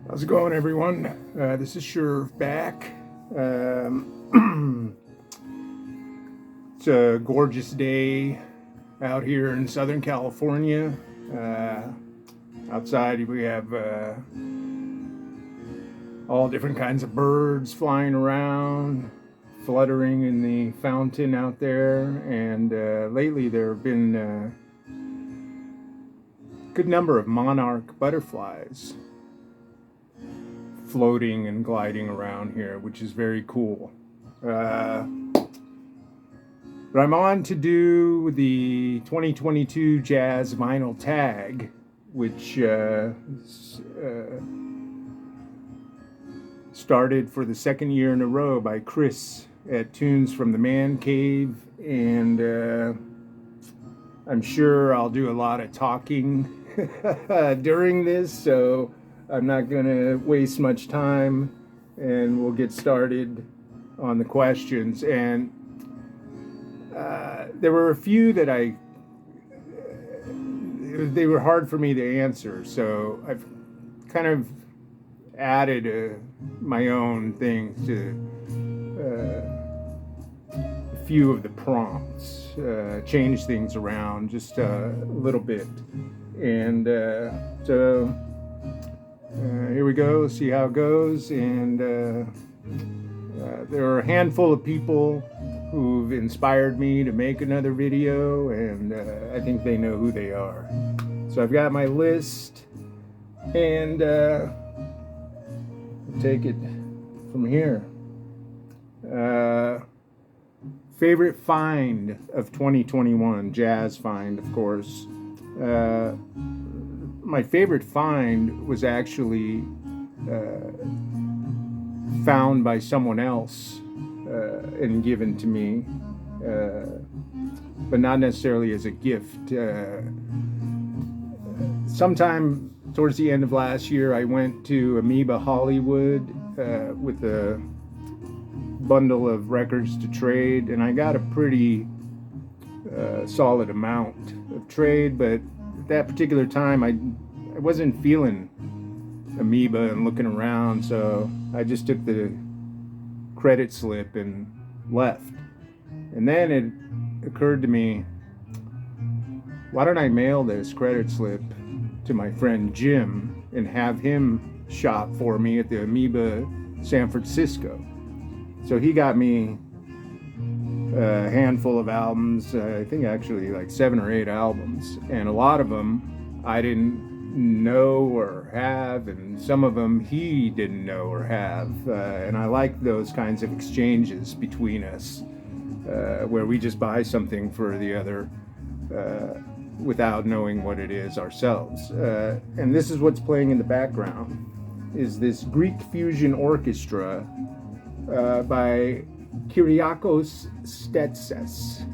How's it going, everyone? This is Sherv back. Um, it's a gorgeous day out here in Southern California. Outside, we have all different kinds of birds flying around, fluttering in the fountain out there. And lately, there have been a good number of monarch butterflies floating and gliding around here, which is very cool. But I'm on to do the 2022 Jazz Vinyl Tag, which started for the second year in a row by Chris at Tunes from the Man Cave. And I'm sure I'll do a lot of talking during this, so I'm not going to waste much time, and we'll get started on the questions. And there were a few that they were hard for me to answer, so I've kind of added my own things to a few of the prompts, changed things around just a little bit. And so here we go, see how it goes. And there are a handful of people who've inspired me to make another video, and I think they know who they are. So I've got my list, and take it from here. Favorite find of 2021, jazz find, of course. My favorite find was actually found by someone else and given to me, but not necessarily as a gift. Sometime towards the end of last year, I went to Amoeba Hollywood with a bundle of records to trade, and I got a pretty solid amount of trade, but at that particular time I wasn't feeling Amoeba and looking around, so I just took the credit slip and left. And then it occurred to me, why don't I mail this credit slip to my friend Jim and have him shop for me at the Amoeba San Francisco? So he got me a handful of albums, I think actually like 7 or 8 albums, and a lot of them I didn't know or have, and some of them he didn't know or have, and I like those kinds of exchanges between us, where we just buy something for the other without knowing what it is ourselves. And this is what's playing in the background, is this Greek fusion orchestra by Kyriakos Stetses,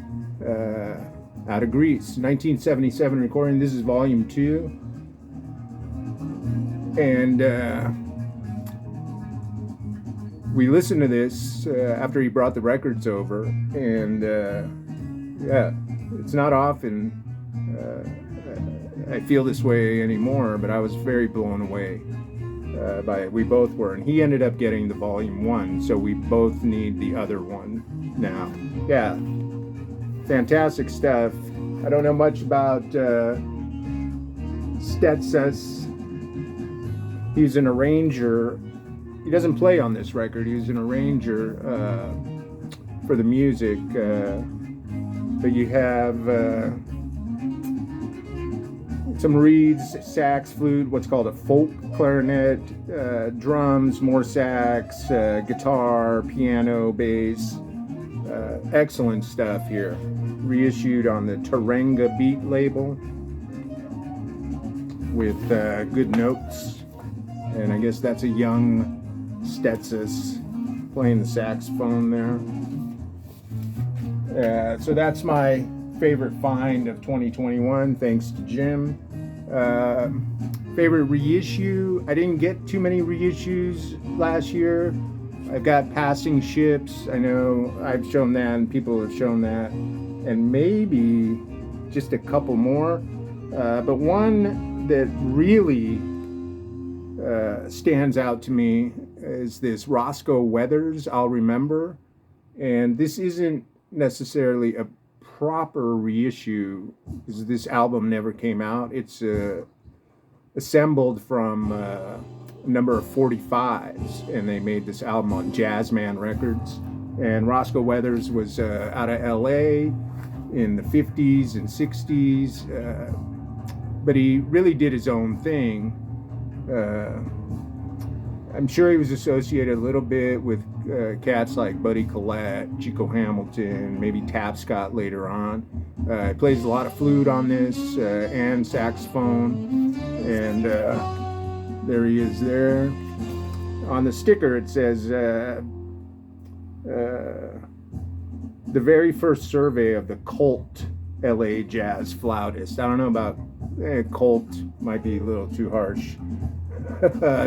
out of Greece, 1977 recording. This is volume 2. And we listened to this after he brought the records over, and yeah, it's not often I feel this way anymore, but I was very blown away by it. We both were, and he ended up getting the volume 1, so we both need the other one now. Yeah, fantastic stuff. I don't know much about Stetses. He's an arranger. He doesn't play on this record. He's an arranger for the music. But you have some reeds, sax, flute, what's called a folk clarinet, drums, more sax, guitar, piano, bass. Excellent stuff here. Reissued on the Tarenga Beat label with good notes. And I guess that's a young Stetses playing the saxophone there. So that's my favorite find of 2021, thanks to Jim. Favorite reissue, I didn't get too many reissues last year. I've got Passing Ships. I know I've shown that, and people have shown that, and maybe just a couple more. But one that really stands out to me is this Roscoe Weathers, I'll Remember. And this isn't necessarily a proper reissue because this album never came out. It's assembled from a number of 45s, and they made this album on Jazzman Records. And Roscoe Weathers was out of LA in the 50s and 60s, but he really did his own thing. I'm sure he was associated a little bit with cats like Buddy Collette, Chico Hamilton, maybe Tapscott later on. He plays a lot of flute on this and saxophone, and there he is there. On the sticker it says, the very first survey of the Colt LA jazz flautist. I don't know about Colt, might be a little too harsh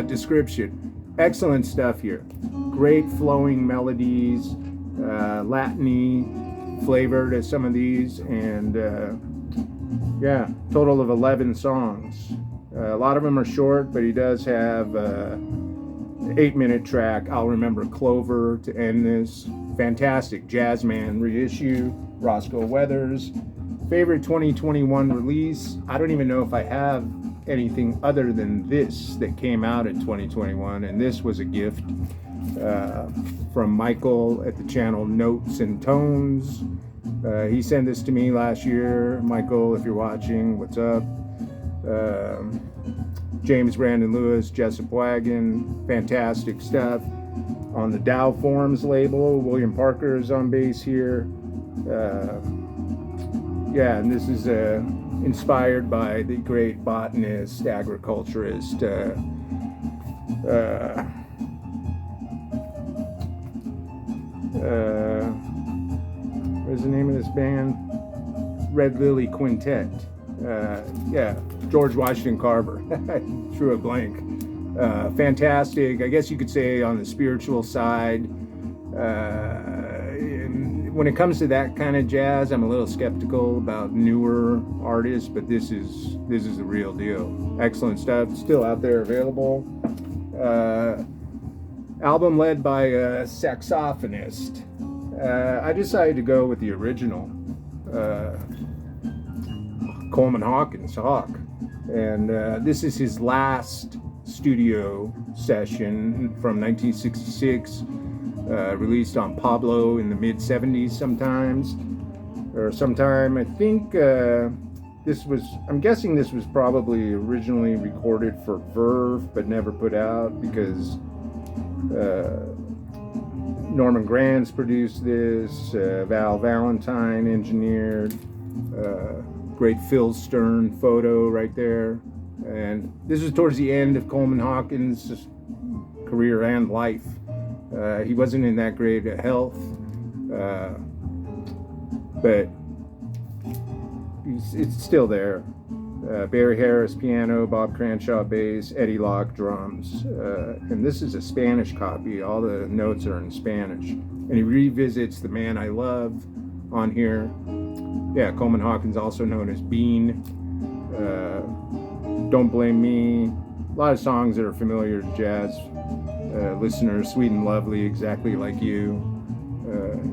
description. Excellent stuff here. Great flowing melodies, Latin-y flavor to some of these, and yeah, total of 11 songs. A lot of them are short, but he does have an 8-minute track, I'll Remember Clover, to end this. Fantastic Jazzman reissue, Roscoe Weathers. Favorite 2021 release, I don't even know if I have anything other than this that came out in 2021, and this was a gift from Michael at the channel Notes and Tones. He sent this to me last year. Michael, if you're watching, what's up? James Brandon Lewis, Jessup Wagon, fantastic stuff. On the Dow Forms label, William Parker is on bass here. Yeah, and this is inspired by the great botanist, agriculturist, what's the name of this band? Red Lily Quintet. Yeah, George Washington Carver. Drew a blank. Fantastic. I guess you could say on the spiritual side. When it comes to that kind of jazz, I'm a little skeptical about newer artists, but this is the real deal. Excellent stuff, still out there available. Album led by a saxophonist. I decided to go with the original, Coleman Hawkins, Hawk, and this is his last studio session from 1966. Released on Pablo in the mid-70s sometime. I think I'm guessing this was probably originally recorded for Verve, but never put out because Norman Granz produced this, Val Valentine engineered, great Phil Stern photo right there. And this was towards the end of Coleman Hawkins' career and life. He wasn't in that great health, but it's still there. Barry Harris piano, Bob Cranshaw bass, Eddie Locke drums, and this is a Spanish copy. All the notes are in Spanish, and he revisits The Man I Love on here. Yeah, Coleman Hawkins, also known as Bean. Don't Blame Me. A lot of songs that are familiar to jazz listeners. Sweet and Lovely, Exactly Like You.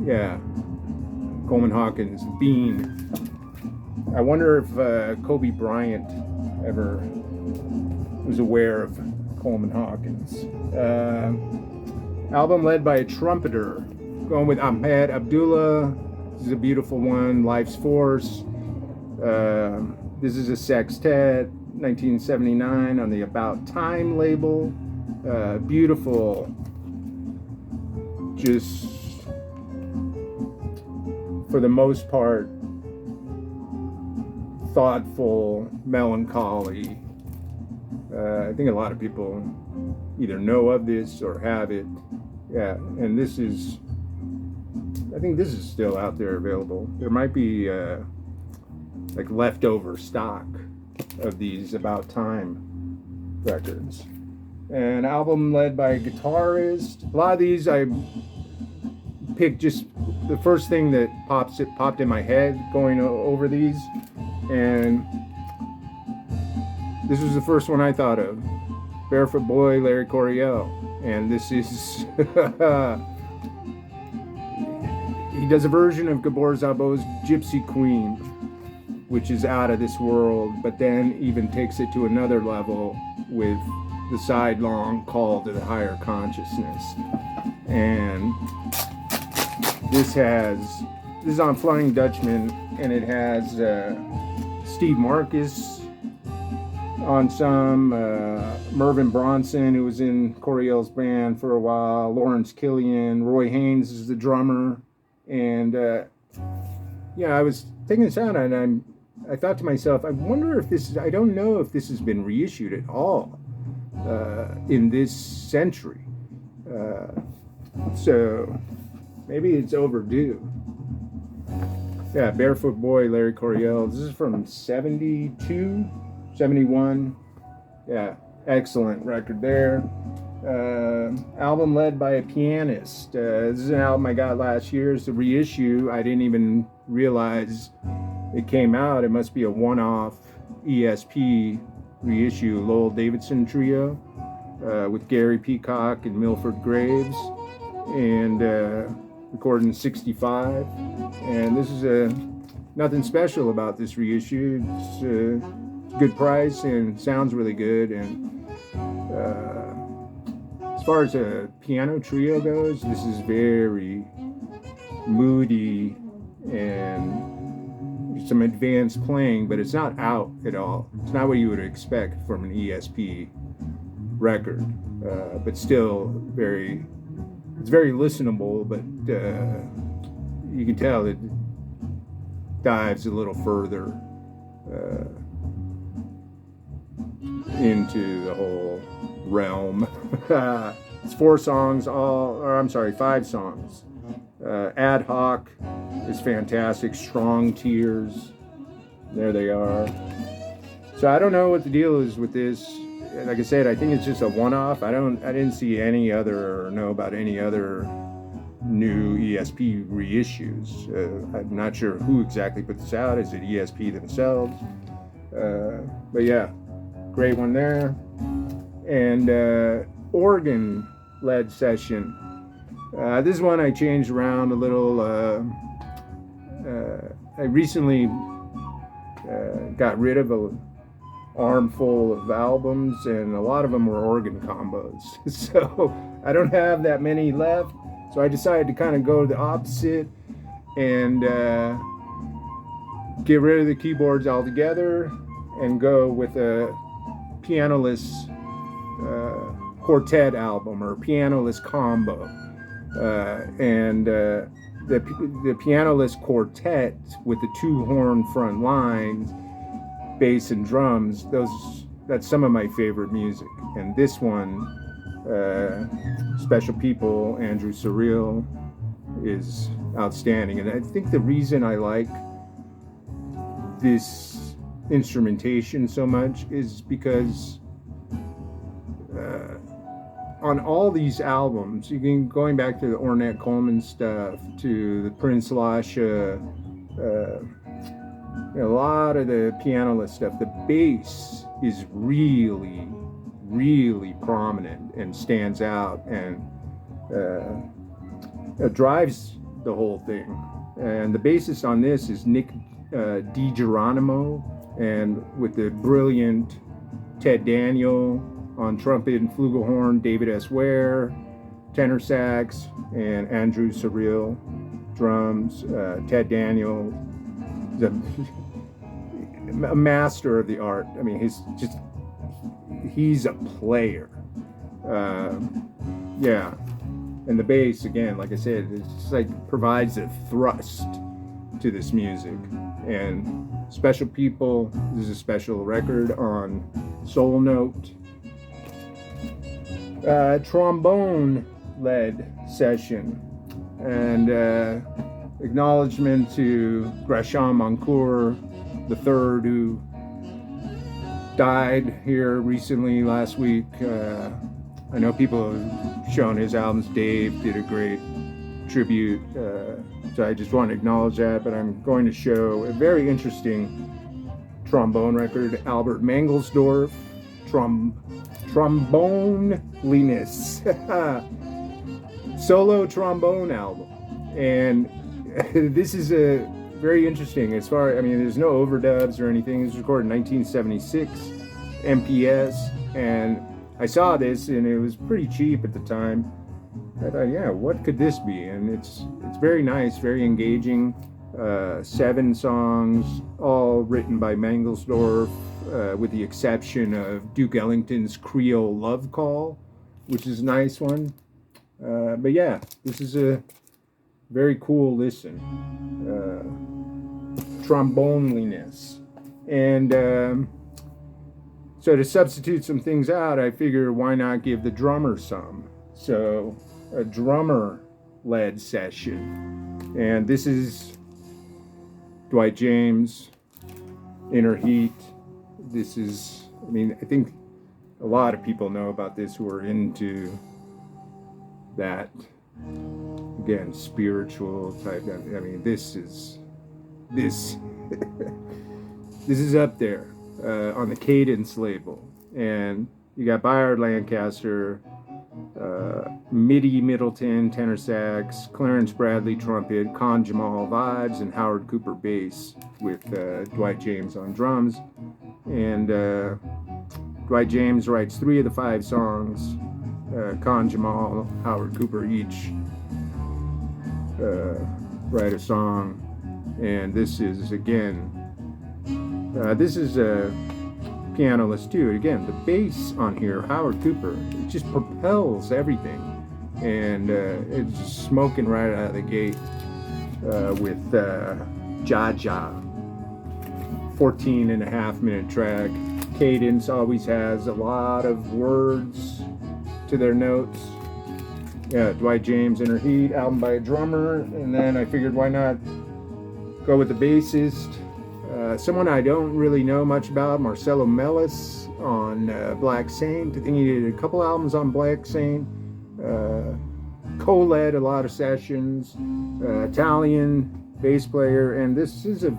Yeah, Coleman Hawkins, Bean. I wonder if Kobe Bryant ever was aware of Coleman Hawkins. Album led by a trumpeter, going with Ahmed Abdullah. This is a beautiful one, Life's Force. This is a sextet, 1979 on the About Time label. Beautiful, just for the most part thoughtful melancholy. I think a lot of people either know of this or have it. Yeah, and I think this is still out there available. There might be like leftover stock of these About Time records. An album led by a guitarist. A lot of these I picked just the first thing that popped in my head going over these, and this was the first one I thought of. Barefoot Boy, Larry Coryell. And this is, he does a version of Gabor Szabo's Gypsy Queen, which is out of this world, but then even takes it to another level with the sidelong call to the higher consciousness. And this is on Flying Dutchman, and it has Steve Marcus on some, Mervyn Bronson, who was in Coryell's band for a while, Lawrence Killian, Roy Haynes is the drummer, and I was taking this out, and I thought to myself, I wonder if this is, I don't know if this has been reissued at all in this century. So maybe it's overdue. Yeah, Barefoot Boy, Larry Coryell. This is from 72, 71. Yeah, excellent record there. Album led by a pianist. This is an album I got last year. It's a reissue. I didn't even realize it came out. It must be a one-off ESP reissue. Lowell Davidson Trio with Gary Peacock and Milford Graves, and recorded in 65. And this is nothing special about this reissue. It's a good price and sounds really good. And as far as a piano trio goes, this is very moody and some advanced playing, but it's not out at all. It's not what you would expect from an ESP record, but still it's very listenable, but you can tell it dives a little further into the whole realm. It's 5 songs. Ad Hoc is fantastic. Strong Tears, there they are. So I don't know what the deal is with this. Like I said, I think it's just a one-off. I didn't see any other or know about any other new ESP reissues. I'm not sure who exactly put this out. Is it ESP themselves? But yeah, great one there. And organ-led session. This one I changed around a little. I recently got rid of a armful of albums, and a lot of them were organ combos. So I don't have that many left. So I decided to kind of go the opposite and get rid of the keyboards altogether and go with a pianoless quartet album or pianoless combo. And the pianoless quartet with the 2-horn front lines, bass and drums, that's some of my favorite music. And this one, Special People, Andrew Surreal, is outstanding. And I think the reason I like this instrumentation so much is because on all these albums, you can going back to the Ornette Coleman stuff, to the Prince Lasha, a lot of the pianoless stuff, the bass is really, really prominent and stands out, and it drives the whole thing. And the bassist on this is Nick DiGeronimo, and with the brilliant Ted Daniel on trumpet and flugelhorn, David S. Ware, tenor sax, and Andrew Surreal, drums. Ted Daniel is a master of the art. I mean, he's a player. Yeah. And the bass, again, like I said, it's just like provides a thrust to this music. And Special People, this is a special record on Soul Note. Trombone-led session, and acknowledgement to Gresham Moncourt III, who died here recently last week. I know people have shown his albums. Dave did a great tribute, so I just want to acknowledge that. But I'm going to show a very interesting trombone record, Albert Mangelsdorf Tromboneliness. Solo trombone album. And this is a very interesting as far, I mean, there's no overdubs or anything. It was recorded in 1976, MPS, and I saw this and it was pretty cheap at the time. I thought, yeah, what could this be? And it's very nice, very engaging. 7 songs, all written by Mangelsdorf, with the exception of Duke Ellington's Creole Love Call, which is a nice one. But yeah, this is a very cool listen. Tromboneliness. And so to substitute some things out, I figure why not give the drummer some? So a drummer-led session. And this is Dwight James, Inner Heat. This is, I mean, I think a lot of people know about this who are into that, again, spiritual type. I mean, this is up there on the Cadence label. And you got Bayard Lancaster, Mitty Middleton, tenor sax, Clarence Bradley, trumpet, Con Jamal vibes, and Howard Cooper bass with Dwight James on drums. And Dwight James writes 3 of the 5 songs. Con Jamal, Howard Cooper each write a song. And this is, again, this is a pianolist too. Again, the bass on here, Howard Cooper, it just propels everything. And it's just smoking right out of the gate with Jaja. 14.5-minute track. Cadence always has a lot of words to their notes. Yeah, Dwight James, Inner Heat, album by a drummer. And then I figured, why not go with the bassist? Someone I don't really know much about, Marcelo Mellis on Black Saint. I think he did a couple albums on Black Saint. Co-led a lot of sessions. Italian bass player, and this is a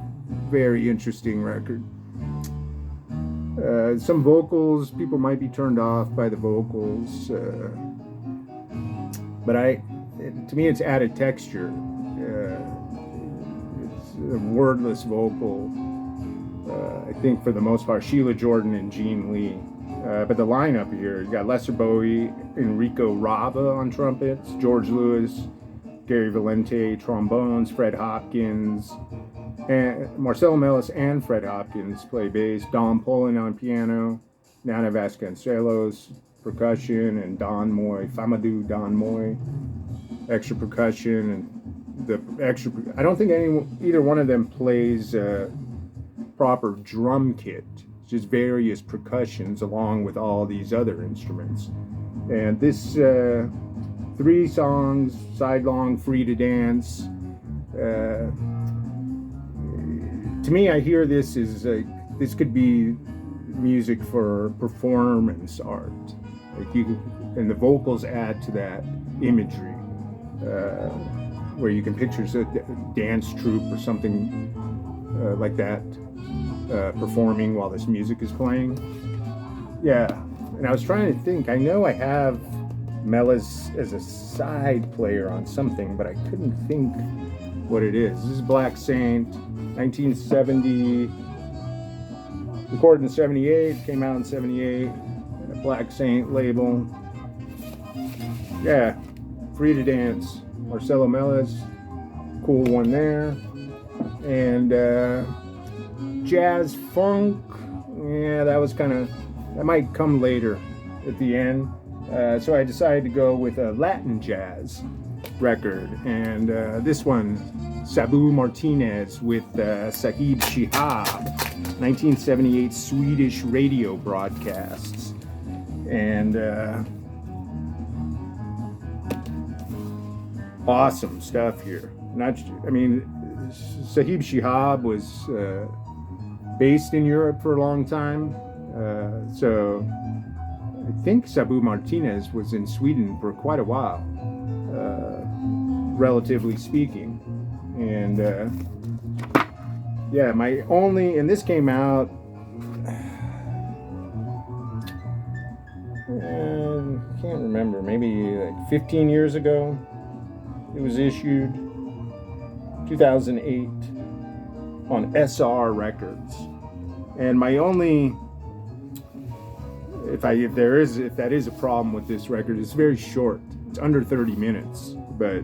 very interesting record. Some vocals, people might be turned off by the vocals, but to me it's added texture. It's a wordless vocal. I think for the most part, Sheila Jordan and Gene Lee. But the lineup here, you got Lester Bowie, Enrico Rava on trumpets, George Lewis, Gary Valente trombones, Fred Hopkins, and Marcelo Mellis and Fred Hopkins play bass, Don Poland on piano, Nana Vasconcelos percussion, and Don Moy, Famadou Don Moy, extra percussion, and the extra. I don't think either one of them plays proper drum kit. It's just various percussions along with all these other instruments. And this 3 songs, sidelong, free to dance. To me, I hear this as this could be music for performance art. Like and the vocals add to that imagery, where you can picture a dance troupe or something like that performing while this music is playing. Yeah, and I was trying to think. I know I have Mellis as a side player on something, but I couldn't think what it is. This is Black Saint, 1970, recorded in 78, came out in 78, Black Saint label. Yeah, Free to Dance, Marcelo Mellis, cool one there. And jazz funk, yeah, that was that might come later at the end. So I decided to go with a Latin jazz record, and this one, Sabu Martinez with Sahib Shihab, 1978 Swedish radio broadcasts. And awesome stuff here. Sahib Shihab was based in Europe for a long time, so I think Sabu Martinez was in Sweden for quite a while, relatively speaking. And and this came out can't remember, maybe like 15 years ago it was issued, 2008, on SR Records. And my only, if that is a problem with this record, it's very short. It's under 30 minutes, but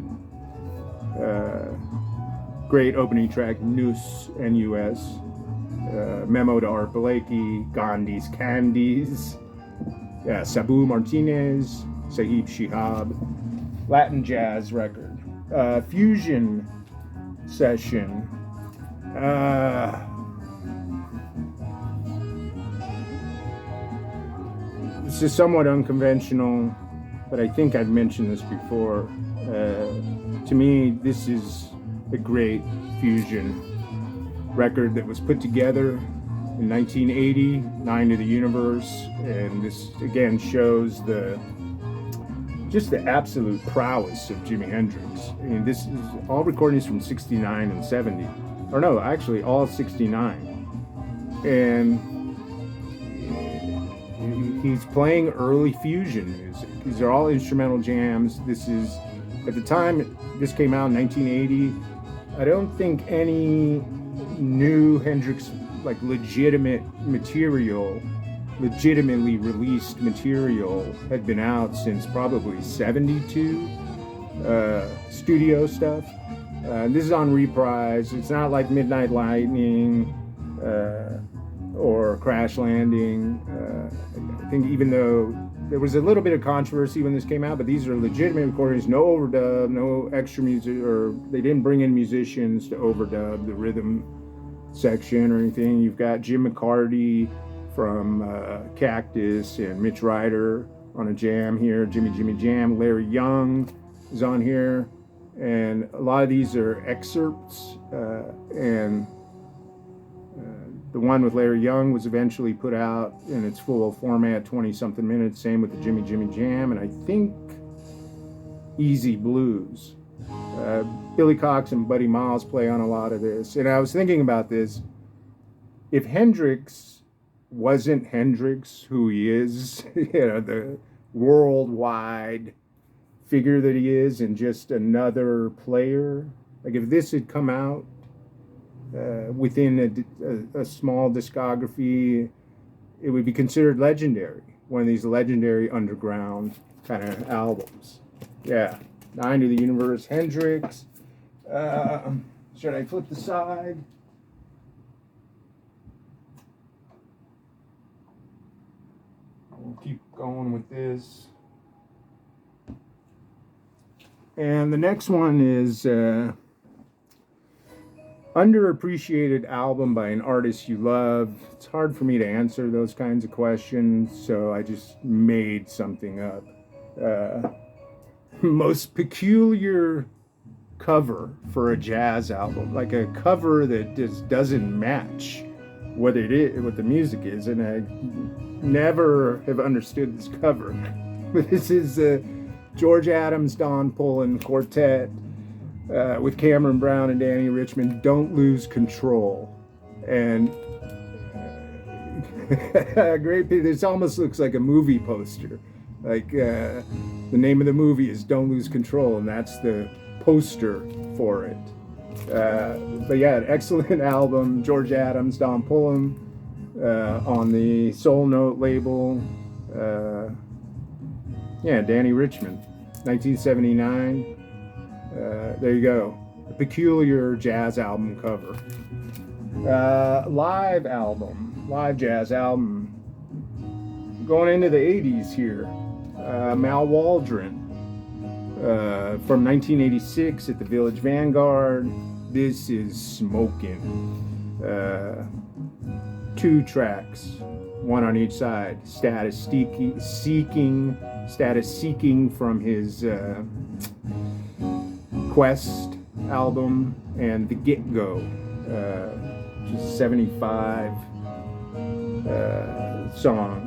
great opening track, Nus, N-U-S, Memo to Art Blakey, Gandhi's Candies, Sabu Martinez, Sahib Shihab, Latin jazz record, fusion session. This is somewhat unconventional, but I think I've mentioned this before. To me, this is a great fusion record that was put together in 1980, Nine to the Universe, and this again shows just the absolute prowess of Jimi Hendrix. I mean, this is all recordings from 69 and 70, or no, actually all 69, and he's playing early fusion music. These are all instrumental jams. This is, at the time this came out in 1980, I don't think any new Hendrix, like legitimately released material had been out since probably 72, studio stuff. This is on Reprise. It's not like Midnight Lightning or Crash Landing. I think even though there was a little bit of controversy when this came out, but these are legitimate recordings, no overdub, no extra music, or they didn't bring in musicians to overdub the rhythm section or anything. You've got Jim McCarty from Cactus and Mitch Ryder on a jam here, Jimmy Jam. Larry Young is on here, and a lot of these are excerpts, and the one with Larry Young was eventually put out in its full format, 20-something minutes. Same with the Jimmy Jam, and I think Easy Blues. Billy Cox and Buddy Miles play on a lot of this. And I was thinking about this. If Hendrix wasn't Hendrix, who he is, the worldwide figure that he is, and just another player, like if this had come out within a small discography, it would be considered legendary. One of these legendary underground kind of albums. Yeah, Nine to the Universe, Hendrix. Should I flip the side? We'll keep going with this. And the next one is underappreciated album by an artist you love. It's hard for me to answer those kinds of questions, so I just made something up. Most peculiar cover for a jazz album, like a cover that just doesn't match what it is, what the music is, and I never have understood this cover. But this is George Adams, Don Pullen Quartet with Cameron Brown and Danny Richmond, Don't Lose Control. And great, this almost looks like a movie poster. Like the name of the movie is Don't Lose Control, and that's the poster for it. But yeah, an excellent album. George Adams, Don Pullen on the Soul Note label. Danny Richmond, 1979. There you go. A peculiar jazz album cover. Live jazz album. Going into the 80s here. Mal Waldron from 1986 at the Village Vanguard. This is smoking. 2 tracks, one on each side. Status Seeking from his Quest album, and The Get Go, which is 75 song.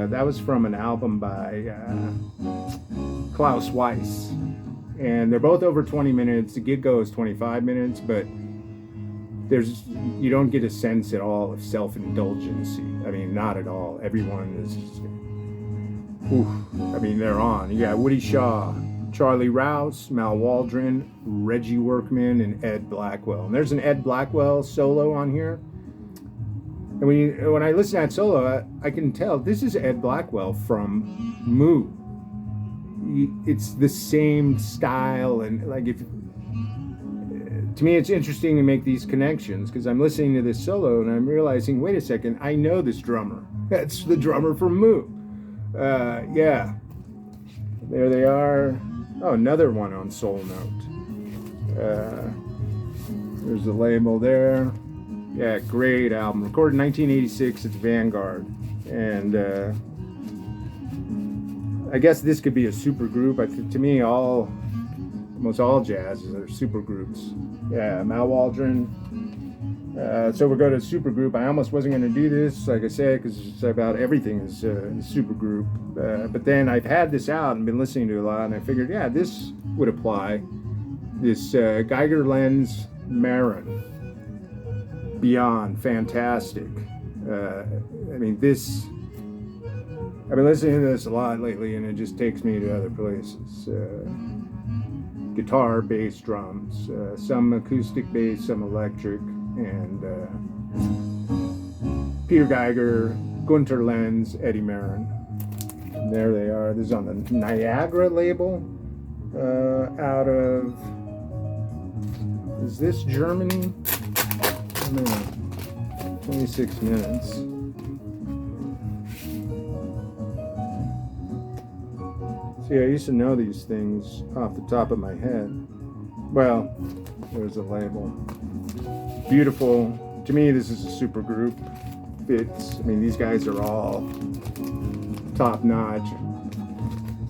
That was from an album by Klaus Weiss, and they're both over 20 minutes. The Get Go is 25 minutes, but you don't get a sense at all of self-indulgency. I mean, not at all. Everyone is Oof, I mean, they're on. You got Woody Shaw, Charlie Rouse, Mal Waldron, Reggie Workman, and Ed Blackwell. And there's an Ed Blackwell solo on here. And when I listen to that solo, I can tell this is Ed Blackwell from Moo. It's the same style, and like if to me, it's interesting to make these connections because I'm listening to this solo and I'm realizing, wait a second, I know this drummer. That's the drummer from Moo. Yeah, there they are. Oh, another one on Soul Note. There's the label there. Yeah, great album. Recorded in 1986. It's Vanguard, and I guess this could be a super group. To me, almost all jazz are super groups. Yeah, Mal Waldron. So we'll go to super group. I almost wasn't going to do this, like I said, because it's about everything is super group. But then I've had this out and been listening to it a lot, and I figured, yeah, this would apply. This Geiger Lenz Marin. Beyond fantastic. I mean, this. I've been listening to this a lot lately, and it just takes me to other places. Guitar, bass, drums, some acoustic bass, some electric, and Peter Geiger, Gunter Lenz, Eddie Marin. And there they are. This is on the Niagara label, out of. Is this Germany? 26 minutes. See, I used to know these things off the top of my head. Well, there's a label. Beautiful. To me, this is a super group. Fits. I mean, these guys are all top notch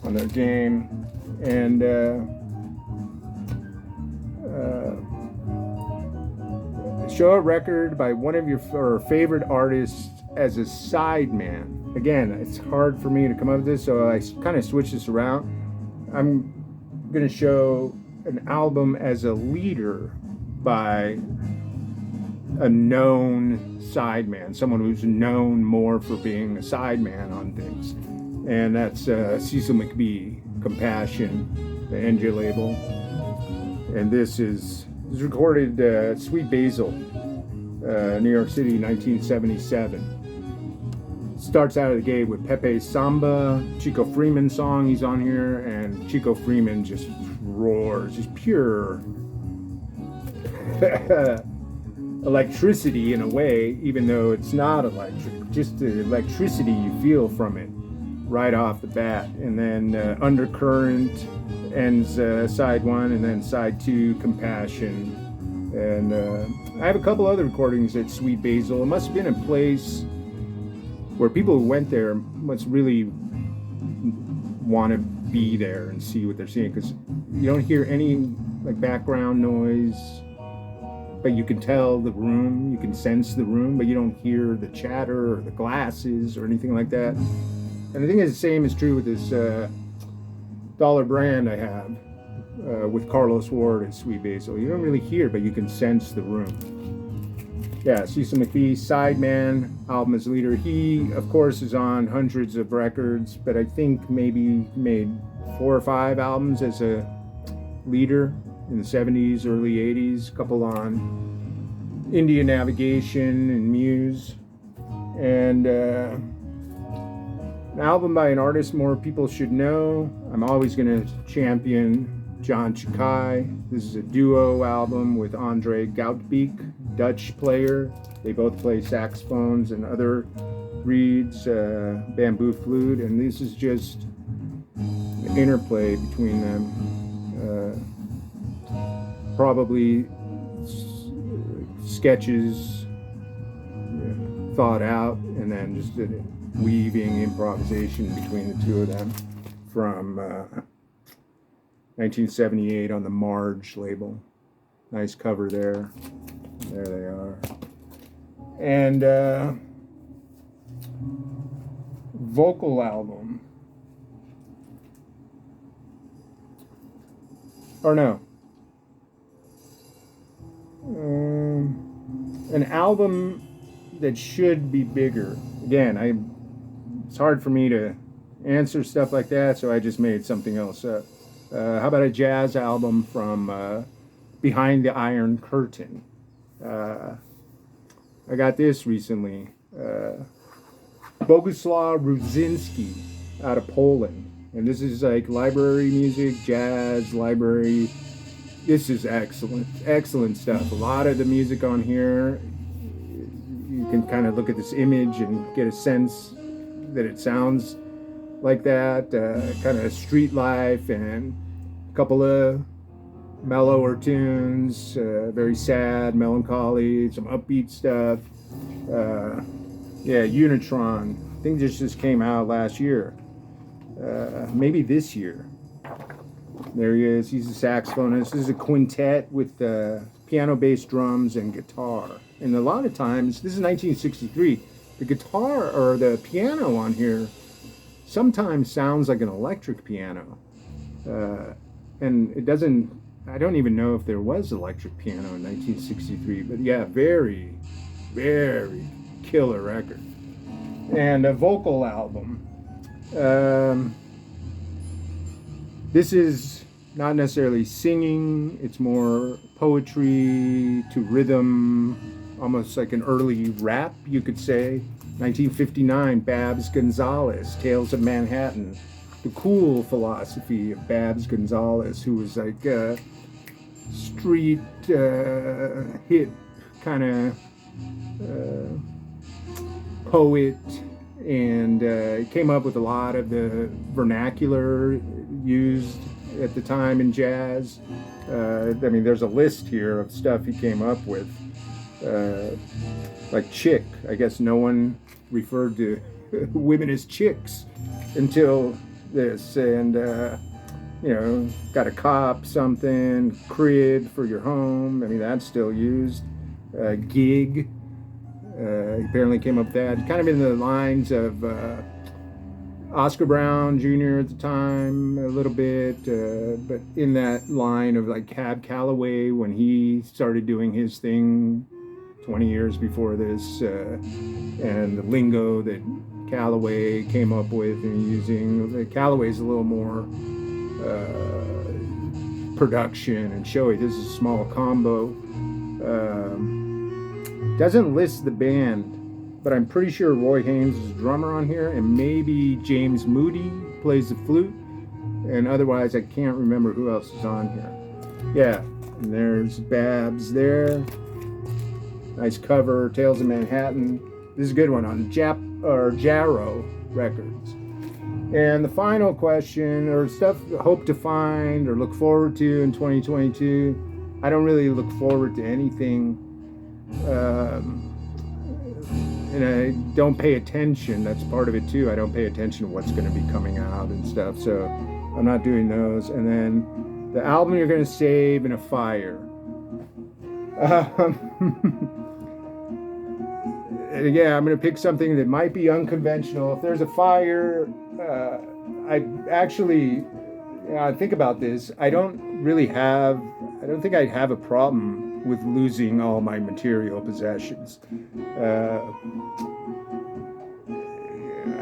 on their game. And show a record by one of your favorite artists as a sideman. Again, it's hard for me to come up with this, so I kind of switch this around. I'm going to show an album as a leader by a known sideman, someone who's known more for being a sideman on things. And that's Cecil McBee, Compassion, the NJ label. And this is recorded at Sweet Basil, New York City, 1977. Starts out of the gate with Pepe Samba, Chico Freeman song, he's on here, and Chico Freeman just roars, just pure electricity in a way, even though it's not electric, just the electricity you feel from it right off the bat. And then Undercurrent ends side one, and then side two, Compassion. And I have a couple other recordings at Sweet Basil. It must have been a place where people who went there must really want to be there and see what they're seeing, because you don't hear any like background noise, but you can tell the room, you can sense the room, but you don't hear the chatter or the glasses or anything like that. And I think the same is true with this Dollar Brand I have with Carlos Ward at Sweet Basil. You don't really hear, but you can sense the room. Yeah, Cecil McBee, sideman, album as leader. He, of course, is on hundreds of records, but I think maybe made 4 or 5 albums as a leader in the 70s, early 80s, a couple on Indian Navigation and Muse. And an album by an artist more people should know. I'm always going to champion John Chakai. This is a duo album with Andre Goutbeek, Dutch player. They both play saxophones and other reeds, bamboo flute, and this is just the interplay between them. Probably sketches thought out, and then just a weaving improvisation between the two of them from 1978 on the Marge label. Nice cover there. There they are. And vocal album. Or no. An album that should be bigger. Again, it's hard for me to answer stuff like that, so I just made something else up. How about a jazz album from Behind the Iron Curtain? I got this recently. Bogusław Rudzinski out of Poland. And this is like library music, jazz, library. This is excellent, excellent stuff. A lot of the music on here, you can kind of look at this image and get a sense that it sounds like that. Kind of street life and a couple of mellower tunes, very sad, melancholy, some upbeat stuff. Yeah, Unitron. I think this just came out last year. Maybe this year. There he is. He's a saxophonist. This is a quintet with piano, bass, drums, and guitar. And a lot of times, this is 1963, the guitar or the piano on here sometimes sounds like an electric piano. And it doesn't, I don't even know if there was electric piano in 1963, but yeah, very, very killer record. And a vocal album. This is not necessarily singing, it's more poetry to rhythm, almost like an early rap, you could say. 1959, Babs Gonzalez, Tales of Manhattan. The cool philosophy of Babs Gonzalez, who was like a street hit kind of poet, and came up with a lot of the vernacular used at the time in jazz. I mean, there's a list here of stuff he came up with, like chick. I guess no one referred to women as chicks until this. And you know, got a cop something, crib for your home. I mean, that's still used. Gig. Apparently came up with that, kind of in the lines of Oscar Brown Jr. at the time, a little bit, but in that line of like Cab Calloway when he started doing his thing 20 years before this, and the lingo that Calloway came up with and using. Calloway's a little more production and showy. This is a small combo. Doesn't list the band, but I'm pretty sure Roy Haynes is a drummer on here, and maybe James Moody plays the flute, and otherwise I can't remember who else is on here. Yeah, and there's Babs there. Nice cover, Tales of Manhattan. This is a good one on Jarrow Records. And the final question, or stuff I hope to find or look forward to in 2022. I don't really look forward to anything. And I don't pay attention. That's part of it too. I don't pay attention to what's going to be coming out and stuff. So I'm not doing those. And then the album you're going to save in a fire. And again, I'm going to pick something that might be unconventional. If there's a fire, I actually, think about this. I don't think I'd have a problem with losing all my material possessions.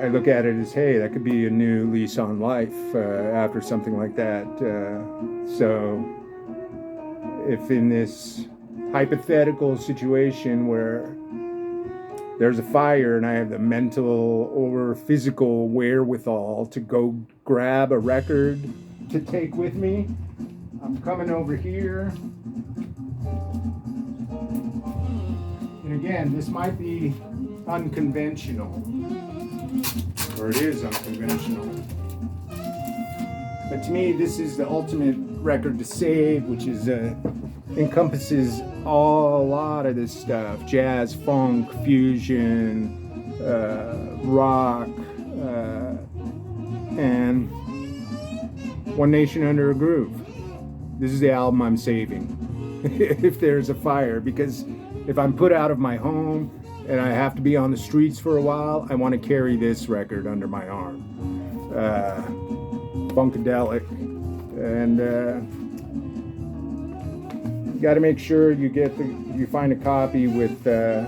I look at it as, hey, that could be a new lease on life after something like that. So if in this hypothetical situation where there's a fire and I have the mental or physical wherewithal to go grab a record to take with me, I'm coming over here. And again, this might be unconventional, or it is unconventional. But to me, this is the ultimate record to save, which is encompasses a lot of this stuff: jazz, funk, fusion, rock, and One Nation Under a Groove. This is the album I'm saving if there's a fire, because if I'm put out of my home and I have to be on the streets for a while, I want to carry this record under my arm. Funkadelic. And you got to make sure you find a copy with the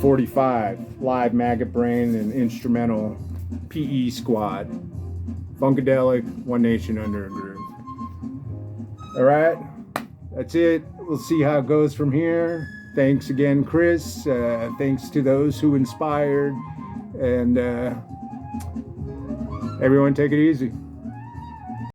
45. live Maggot Brain and instrumental PE Squad. Funkadelic, One Nation Under a Groove. All right, that's it. We'll see how it goes from here. Thanks again, Chris. Thanks to those who inspired. And everyone take it easy.